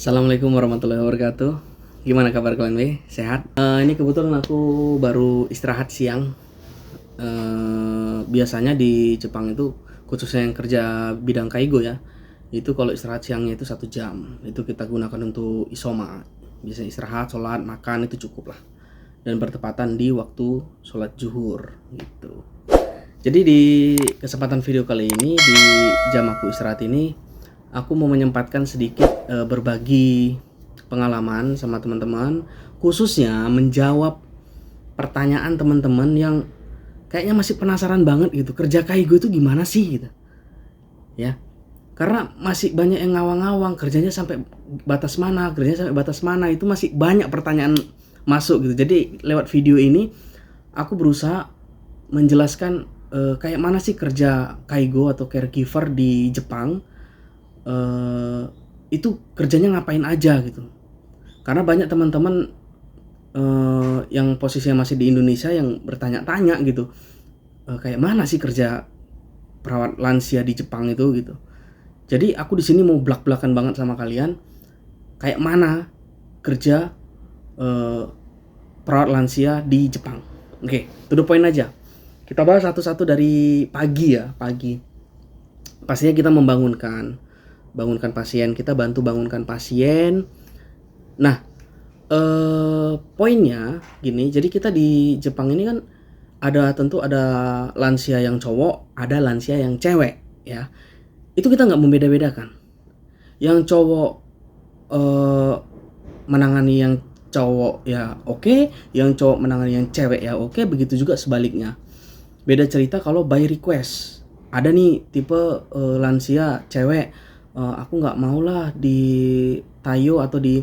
Assalamualaikum warahmatullahi wabarakatuh. Gimana kabar kalian, Be? Sehat? Ini kebetulan aku baru istirahat siang. Biasanya di Jepang itu, khususnya yang kerja bidang kaigo ya, itu kalau istirahat siangnya itu 1 jam. Itu kita gunakan untuk isoma. Biasanya istirahat, sholat, makan itu cukup lah. Dan bertepatan di waktu sholat zuhur gitu. Jadi di kesempatan video kali ini, di jam aku istirahat ini, aku mau menyempatkan sedikit berbagi pengalaman sama teman-teman, khususnya menjawab pertanyaan teman-teman yang kayaknya masih penasaran banget gitu, kerja kaigo itu gimana sih gitu. Ya. Karena masih banyak yang ngawang-ngawang, kerjanya sampai batas mana, itu masih banyak pertanyaan masuk gitu. Jadi lewat video ini aku berusaha menjelaskan kayak mana sih kerja kaigo atau caregiver di Jepang, itu kerjanya ngapain aja gitu. Karena banyak teman-teman yang posisinya masih di Indonesia yang bertanya-tanya gitu, kayak mana sih kerja perawat lansia di Jepang itu gitu. Jadi aku di sini mau blak-blakan banget sama kalian, kayak mana kerja perawat lansia di Jepang. Oke, to the point aja. Kita bahas satu-satu dari pagi ya, pagi. Pastinya kita bangunkan pasien, kita bantu bangunkan pasien. Nah, poinnya gini, jadi kita di Jepang ini kan tentu ada lansia yang cowok, ada lansia yang cewek ya. Itu kita nggak membeda-bedakan. Yang cowok menangani yang cowok ya oke, yang cowok menangani yang cewek ya oke, begitu juga sebaliknya. Beda cerita kalau by request. Ada nih tipe lansia cewek, aku nggak mau lah di tayo atau di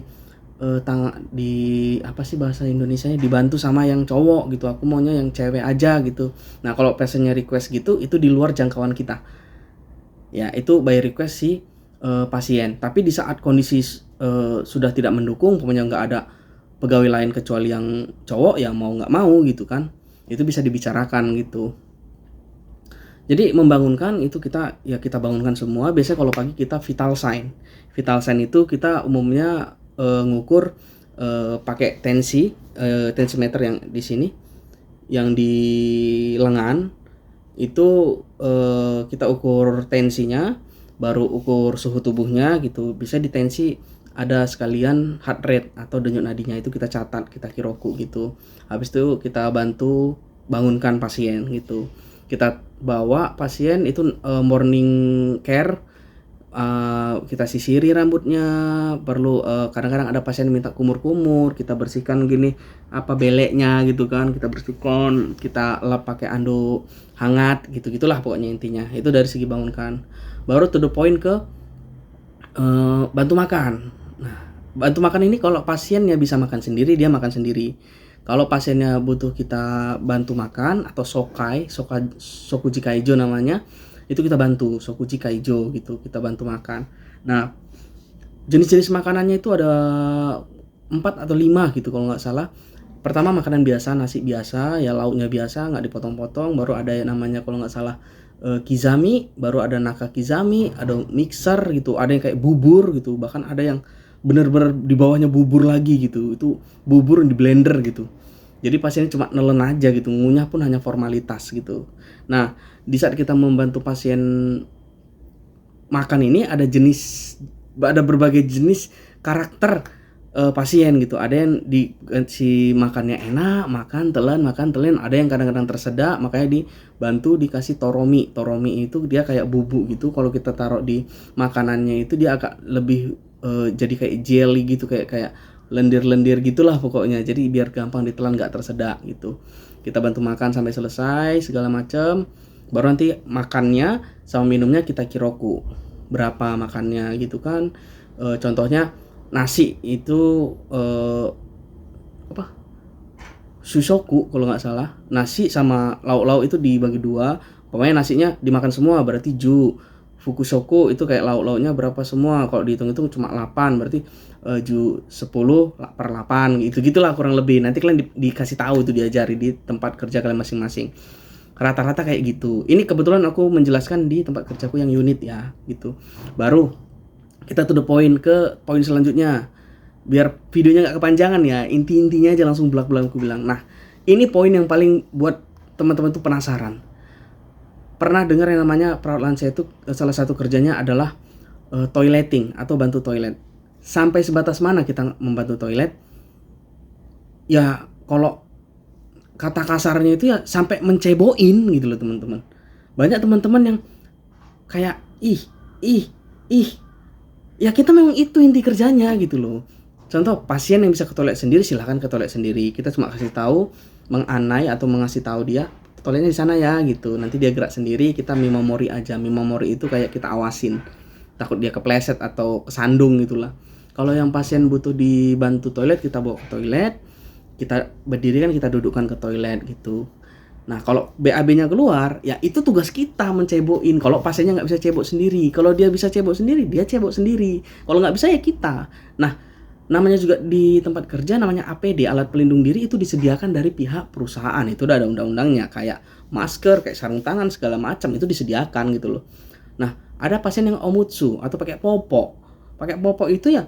apa sih bahasa Indonesianya, dibantu sama yang cowok gitu, aku maunya yang cewek aja gitu. Nah kalau pasiennya request gitu, itu di luar jangkauan kita ya, itu by request si pasien. Tapi di saat kondisi sudah tidak mendukung, pokoknya nggak ada pegawai lain kecuali yang cowok, ya mau nggak mau gitu kan, itu bisa dibicarakan gitu. Jadi membangunkan itu kita bangunkan semua. Biasanya kalau pagi kita vital sign itu kita umumnya ngukur pakai tensimeter yang di sini, yang di lengan itu kita ukur tensinya, baru ukur suhu tubuhnya gitu. Bisa di tensi ada sekalian heart rate atau denyut nadinya, itu kita catat, kita kiroku gitu. Habis itu kita bantu bangunkan pasien gitu. Kita bawa pasien itu morning care, kita sisiri rambutnya, perlu kadang-kadang ada pasien minta kumur-kumur, kita bersihkan gini beleknya gitu kan, kita bersihkan, kita lap pakai anduk hangat gitu-gitulah pokoknya intinya. Itu dari segi bangunkan. Baru to the point ke bantu makan. Nah, bantu makan ini kalau pasiennya bisa makan sendiri, dia makan sendiri. Kalau pasiennya butuh kita bantu makan atau sokuji kaijo namanya, itu kita bantu sokuji kaijo gitu, kita bantu makan. Nah, jenis-jenis makanannya itu ada 4 atau 5 gitu kalau nggak salah. Pertama makanan biasa, nasi biasa ya, lauknya biasa, nggak dipotong-potong. Baru ada yang namanya kalau nggak salah kizami, baru ada naka kizami, ada mixer gitu, ada yang kayak bubur gitu, bahkan ada yang bener-bener di bawahnya bubur lagi gitu, itu bubur di blender gitu. Jadi pasiennya cuma nelen aja gitu, ngunyah pun hanya formalitas gitu. Nah, di saat kita membantu pasien makan ini ada berbagai jenis karakter pasien gitu. Ada yang dikasih makannya enak, makan telan, ada yang kadang-kadang tersedak, makanya dibantu dikasih toromi. Toromi itu dia kayak bubuk gitu, kalau kita taruh di makanannya itu dia agak lebih jadi kayak jelly gitu, kayak lendir-lendir gitulah pokoknya. Jadi biar gampang ditelan, nggak tersedak gitu. Kita bantu makan sampai selesai segala macam. Baru nanti makannya sama minumnya kita kiroku berapa makannya gitu kan. Contohnya nasi itu susoku kalau nggak salah. Nasi sama lauk-lauk itu dibagi 2. Pokoknya nasinya dimakan semua berarti fukushoku itu kayak lauk-lauknya berapa semua, kalau dihitung-hitung cuma 8, berarti 10/8 gitu-gitulah kurang lebih. Nanti kalian dikasih tahu itu, diajari di tempat kerja kalian masing-masing. Rata-rata kayak gitu. Ini kebetulan aku menjelaskan di tempat kerjaku yang unit ya gitu. Baru Kita to the point, ke poin selanjutnya. Biar videonya nggak kepanjangan ya, inti-intinya aja langsung belak-belakan aku bilang. Nah, ini poin yang paling buat teman-teman tuh penasaran. Pernah dengar yang namanya perawat lansia itu salah satu kerjanya adalah toileting atau bantu toilet. Sampai sebatas mana kita membantu toilet? Ya kalau kata kasarnya itu ya sampai menceboin gitu loh teman-teman. Banyak teman-teman yang kayak ih, ya kita memang itu inti kerjanya gitu loh. Contoh, pasien yang bisa ke toilet sendiri silahkan ke toilet sendiri. Kita cuma kasih tahu, menganai atau mengasih tahu dia toiletnya di sana ya gitu. Nanti dia gerak sendiri, kita memori aja. Memori itu kayak kita awasin. Takut dia kepleset atau kesandung gitulah. Kalau yang pasien butuh dibantu toilet, kita bawa ke toilet. Kita berdiri kan, kita dudukkan ke toilet gitu. Nah, kalau BAB-nya keluar, ya itu tugas kita mencebokin. Kalau pasiennya nggak bisa cebok sendiri, kalau dia bisa cebok sendiri, dia cebok sendiri. Kalau nggak bisa ya kita. Nah, namanya juga di tempat kerja namanya APD, alat pelindung diri, itu disediakan dari pihak perusahaan. Itu udah ada undang-undangnya, kayak masker, kayak sarung tangan segala macam itu disediakan gitu loh. Nah, ada pasien yang omutsu atau pakai popok. Pakai popok itu ya,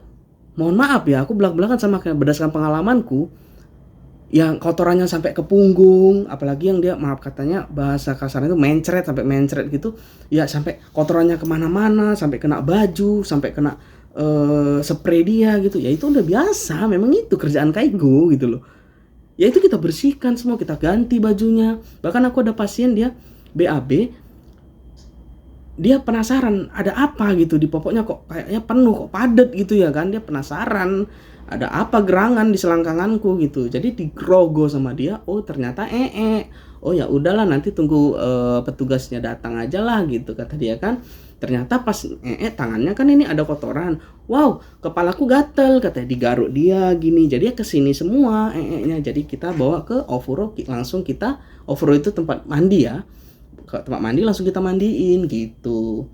mohon maaf ya, aku belak-belakan sama berdasarkan pengalamanku, yang kotorannya sampai ke punggung, apalagi yang dia maaf katanya bahasa kasarnya itu mencret, sampai mencret gitu ya, sampai kotorannya kemana-mana, sampai kena baju, sampai kena spray dia gitu ya. Itu udah biasa, memang itu kerjaan kaigo gitu loh ya. Itu kita bersihkan semua, kita ganti bajunya. Bahkan aku ada pasien dia BAB, dia penasaran ada apa gitu di popoknya, kok kayaknya penuh, kok padat gitu ya kan. Dia penasaran ada apa gerangan di selangkanganku gitu. Jadi digrogo sama dia, oh ternyata oh ya udahlah nanti tunggu petugasnya datang aja lah gitu kata dia kan. Ternyata pas tangannya kan ini ada kotoran, wow kepalaku gatel katanya, digaruk dia gini, jadi kesini semua nya. Jadi kita bawa ke Ofuro, langsung kita, Ofuro itu tempat mandi ya, ke tempat mandi langsung kita mandiin gitu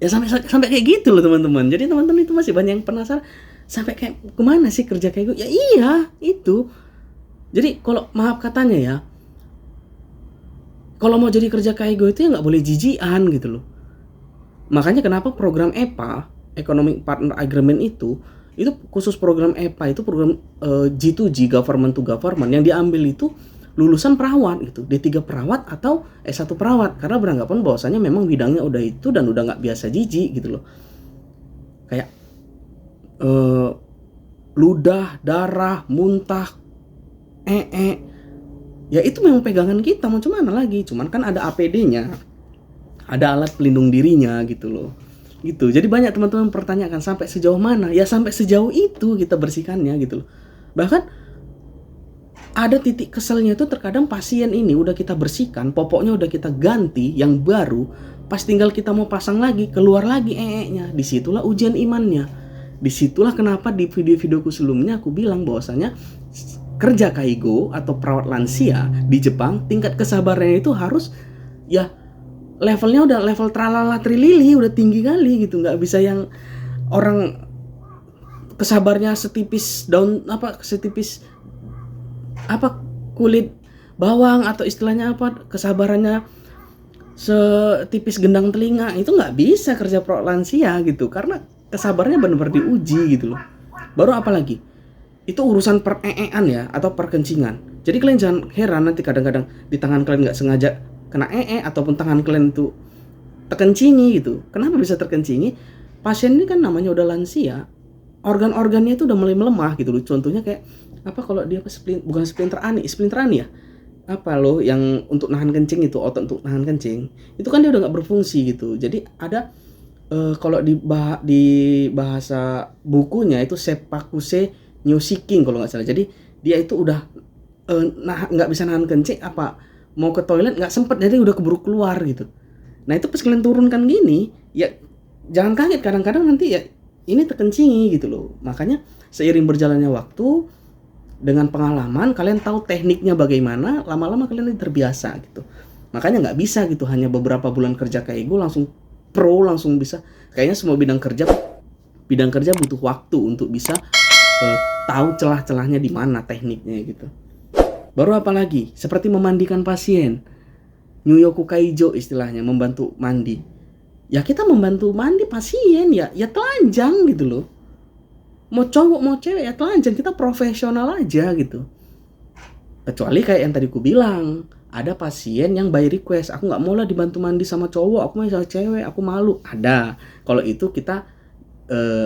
ya. Sampai kayak gitu loh teman-teman. Jadi teman-teman itu masih banyak yang penasaran, sampai kayak kemana sih kerja kayak gue ya. Iya itu. Jadi kalau maaf katanya ya, kalau mau jadi kerja kayak gue itu ya nggak boleh jijian gitu loh. Makanya kenapa program EPA, Economic Partner Agreement itu khusus program EPA itu program G2G, Government to Government, yang diambil itu lulusan perawat gitu, D3 perawat atau S1 perawat, karena beranggapan bahwasanya memang bidangnya udah itu dan udah nggak biasa jijik gitu loh. Kayak ludah, darah, muntah, ya itu memang pegangan kita, mau cuman lagi. Cuman kan ada APD-nya, ada alat pelindung dirinya gitu loh. Gitu. Jadi banyak teman-teman pertanyakan sampai sejauh mana? Ya sampai sejauh itu kita bersihkannya gitu loh. Bahkan ada titik keselnya itu terkadang pasien ini udah kita bersihkan, popoknya udah kita ganti yang baru, pas tinggal kita mau pasang lagi, keluar lagi nya. Disitulah ujian imannya. Disitulah kenapa di video-videoku sebelumnya aku bilang bahwasanya kerja kaigo atau perawat lansia di Jepang, tingkat kesabarannya itu harus ya levelnya udah level tralala trilili, udah tinggi kali gitu. Nggak bisa yang orang kesabarnya setipis daun setipis kulit bawang, atau istilahnya kesabarannya setipis gendang telinga. Itu nggak bisa kerja perawat lansia gitu, karena kesabarannya benar-benar diuji gitu loh. Baru apalagi itu urusan per-an ya, atau perkencingan. Jadi kalian jangan heran nanti kadang-kadang di tangan kalian nggak sengaja kena ataupun tangan kalian tuh terkencingi gitu. Kenapa bisa terkencingi? Pasien ini kan namanya udah lansia, organ-organnya itu udah mulai melemah gitu loh. Contohnya kayak kalau dia splinter ani ya, yang untuk nahan kencing itu, otot untuk nahan kencing itu kan dia udah nggak berfungsi gitu. Jadi ada kalau di bahasa bukunya itu sepakuse nyosiking kalau nggak salah. Jadi dia itu udah nggak bisa nahan kencing, mau ke toilet nggak sempet, jadi udah keburu keluar gitu. Nah itu pas kalian turunkan gini ya, jangan kaget kadang-kadang nanti ya ini terkencingi gitu loh. Makanya seiring berjalannya waktu, dengan pengalaman kalian tahu tekniknya bagaimana, lama-lama kalian terbiasa gitu. Makanya nggak bisa gitu hanya beberapa bulan kerja kayak gue langsung pro, langsung bisa. Kayaknya semua bidang kerja butuh waktu untuk bisa tahu celah-celahnya di mana tekniknya gitu. Baru apalagi seperti memandikan pasien, Nyuyoku Kaijo istilahnya, membantu mandi. Ya kita membantu mandi pasien, ya telanjang gitu loh. Mau cowok mau cewek ya telanjang, kita profesional aja gitu. Kecuali kayak yang tadi ku bilang, ada pasien yang by request, aku nggak mau lah dibantu mandi sama cowok, aku mau sama cewek, aku malu. Ada. Kalau itu kita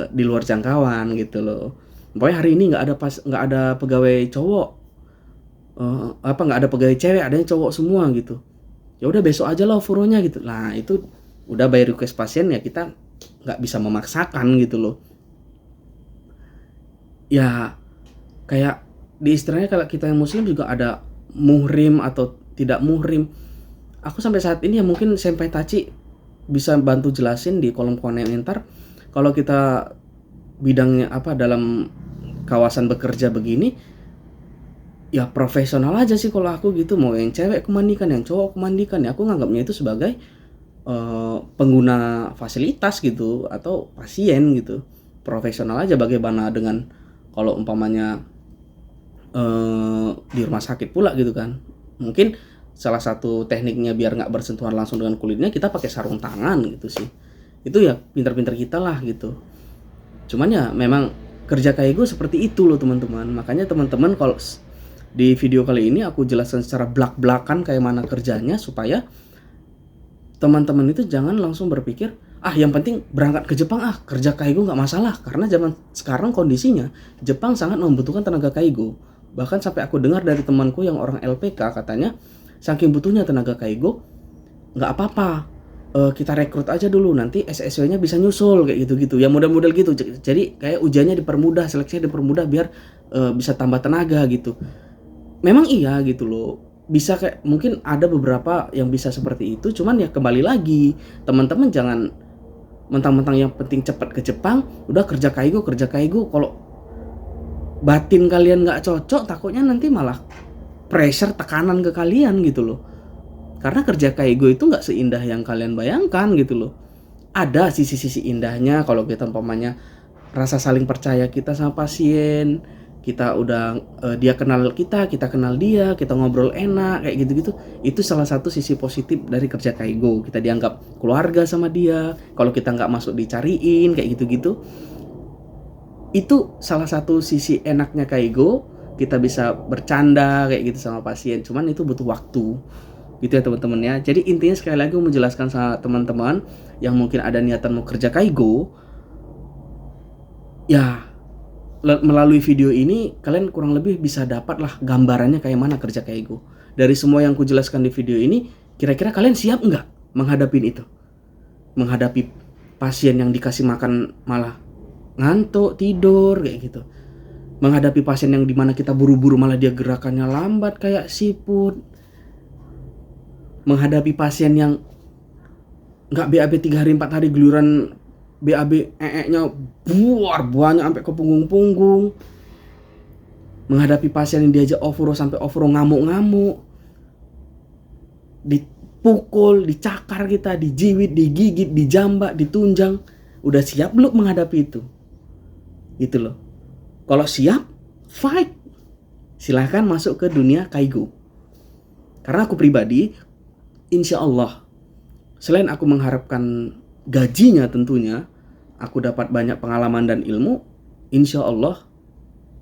di luar jangkauan gitu loh. Pokoknya hari ini nggak ada pegawai cowok, nggak ada pegawai cewek, adanya cowok semua gitu. Ya udah besok aja lah furonya gitu. Nah itu udah by request pasien, ya kita nggak bisa memaksakan gitu loh. Ya kayak di istilahnya kalau kita yang muslim juga ada muhrim atau tidak muhrim. Aku sampai saat ini ya mungkin Senpai Tachi bisa bantu jelasin di kolom komentar kalau kita bidangnya apa dalam kawasan bekerja begini, ya profesional aja sih kalau aku gitu. Mau yang cewek aku mandikan, yang cowok aku mandikan, ya aku nganggapnya itu sebagai pengguna fasilitas gitu atau pasien gitu. Profesional aja. Bagaimana dengan kalau umpamanya di rumah sakit pula gitu kan, mungkin salah satu tekniknya biar nggak bersentuhan langsung dengan kulitnya, kita pakai sarung tangan gitu sih. Itu ya pintar-pintar kita lah gitu. Cuman ya memang kerja kayak gue seperti itu loh teman-teman. Makanya teman-teman kalau di video kali ini aku jelaskan secara belak-belakan kayak mana kerjanya, supaya teman-teman itu jangan langsung berpikir yang penting berangkat ke Jepang, kerja kaigo nggak masalah. Karena zaman sekarang kondisinya Jepang sangat membutuhkan tenaga kaigo. Bahkan sampai aku dengar dari temanku yang orang LPK, katanya saking butuhnya tenaga kaigo, nggak apa-apa, kita rekrut aja dulu, nanti SSW-nya bisa nyusul kayak gitu-gitu. Ya model-model gitu. Jadi kayak ujiannya dipermudah, seleksinya dipermudah biar bisa tambah tenaga gitu. Memang iya gitu loh. Bisa kayak mungkin ada beberapa yang bisa seperti itu, cuman ya kembali lagi teman-teman jangan mentang-mentang yang penting cepat ke Jepang udah kerja kaigo. Kalau batin kalian nggak cocok, takutnya nanti malah pressure, tekanan ke kalian gitu loh. Karena kerja kaigo itu nggak seindah yang kalian bayangkan gitu loh. Ada sisi-sisi indahnya kalau kita umpamanya rasa saling percaya kita sama pasien, kita udah dia kenal kita kenal dia, kita ngobrol enak kayak gitu-gitu. Itu salah satu sisi positif dari kerja kaigo. Kita dianggap keluarga sama dia. Kalau kita nggak masuk dicariin kayak gitu-gitu. Itu salah satu sisi enaknya kaigo. Kita bisa bercanda kayak gitu sama pasien. Cuman itu butuh waktu gitu ya teman-teman ya. Jadi intinya sekali lagi mau menjelaskan sama teman-teman yang mungkin ada niatan mau kerja kaigo, ya melalui video ini kalian kurang lebih bisa dapat lah gambarannya kayak mana kerja kaigo. Dari semua yang kujelaskan di video ini, kira-kira kalian siap nggak menghadapi itu? Menghadapi pasien yang dikasih makan malah ngantuk, tidur kayak gitu. Menghadapi pasien yang dimana kita buru-buru malah dia gerakannya lambat kayak siput. Menghadapi pasien yang nggak BAB 3 hari 4 hari, giliran BAB nya banyak sampai ke punggung-punggung. Menghadapi pasien yang diajak ofuro sampai ofuro ngamuk-ngamuk, dipukul, dicakar kita, dijiwit, digigit, dijambak, ditunjang. Udah siap belum menghadapi itu? Gitu loh. Kalau siap, fight. Silahkan masuk ke dunia kaigo. Karena aku pribadi, insya Allah, selain aku mengharapkan gajinya tentunya, aku dapat banyak pengalaman dan ilmu, insya Allah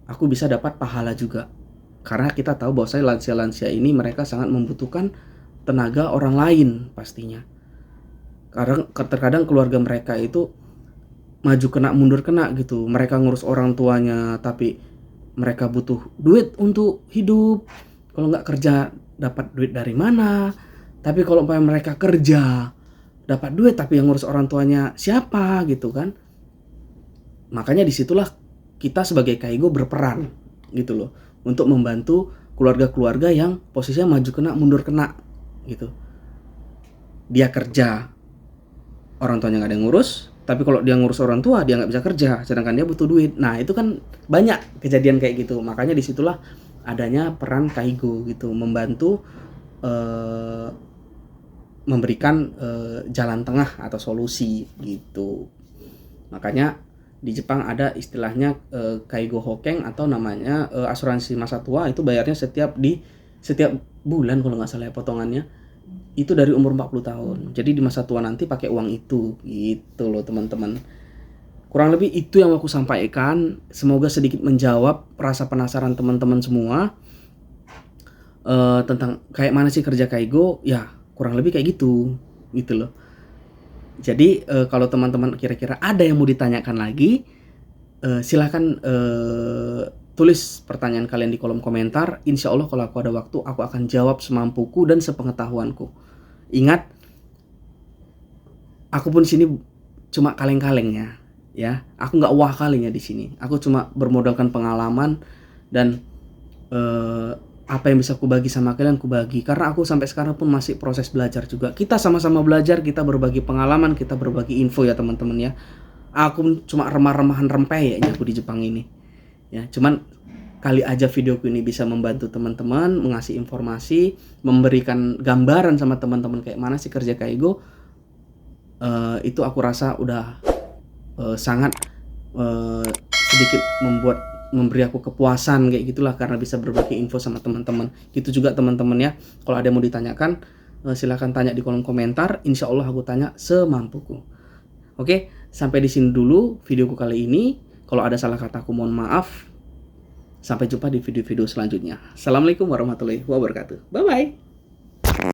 aku bisa dapat pahala juga. Karena kita tahu bahwa lansia-lansia ini mereka sangat membutuhkan tenaga orang lain pastinya. Karena terkadang keluarga mereka itu maju kena mundur kena gitu. Mereka ngurus orang tuanya tapi mereka butuh duit untuk hidup. Kalau nggak kerja dapat duit dari mana? Tapi kalau mereka kerja dapat duit tapi yang ngurus orang tuanya siapa gitu kan. Makanya disitulah kita sebagai kaigo berperan gitu loh, untuk membantu keluarga-keluarga yang posisinya maju kena mundur kena gitu. Dia kerja, orang tuanya nggak ada yang ngurus, tapi kalau dia ngurus orang tua dia nggak bisa kerja, sedangkan dia butuh duit. Nah itu kan banyak kejadian kayak gitu. Makanya disitulah adanya peran kaigo gitu, membantu memberikan jalan tengah atau solusi gitu. Makanya di Jepang ada istilahnya kaigo hokeng atau namanya asuransi masa tua. Itu bayarnya setiap bulan kalau nggak salah ya potongannya. itu dari umur 40 tahun. Jadi di masa tua nanti pakai uang itu, gitu loh teman-teman. Kurang lebih itu yang aku sampaikan. Semoga sedikit menjawab rasa penasaran teman-teman semua tentang kayak mana sih kerja Kaigo. Ya kurang lebih kayak gitu loh. Jadi kalau teman-teman kira-kira ada yang mau ditanyakan lagi, silahkan tulis pertanyaan kalian di kolom komentar. Insya Allah kalau aku ada waktu, aku akan jawab semampuku dan sepengetahuanku. Ingat, aku pun di sini cuma kaleng-kalengnya, ya. Aku nggak wah kalinya di sini. Aku cuma bermodalkan pengalaman dan apa yang bisa aku bagi sama kalian, aku bagi. Karena aku sampai sekarang pun masih proses belajar juga. Kita sama-sama belajar, kita berbagi pengalaman, kita berbagi info ya teman-teman ya. Aku cuma remah-remahan rempeyeknya aku di Jepang ini. Ya, cuman kali aja videoku ini bisa membantu teman-teman, mengasih informasi, memberikan gambaran sama teman-teman kayak mana sih kerja Kaigo. Itu aku rasa udah sangat sedikit memberi aku kepuasan kayak gitulah, karena bisa berbagi info sama teman-teman. Gitu juga teman-teman ya. Kalau ada yang mau ditanyakan, silahkan tanya di kolom komentar. Insya Allah aku tanya semampuku. Oke, sampai di sini dulu videoku kali ini. Kalau ada salah kataku mohon maaf. Sampai jumpa di video-video selanjutnya. Assalamualaikum warahmatullahi wabarakatuh. Bye-bye.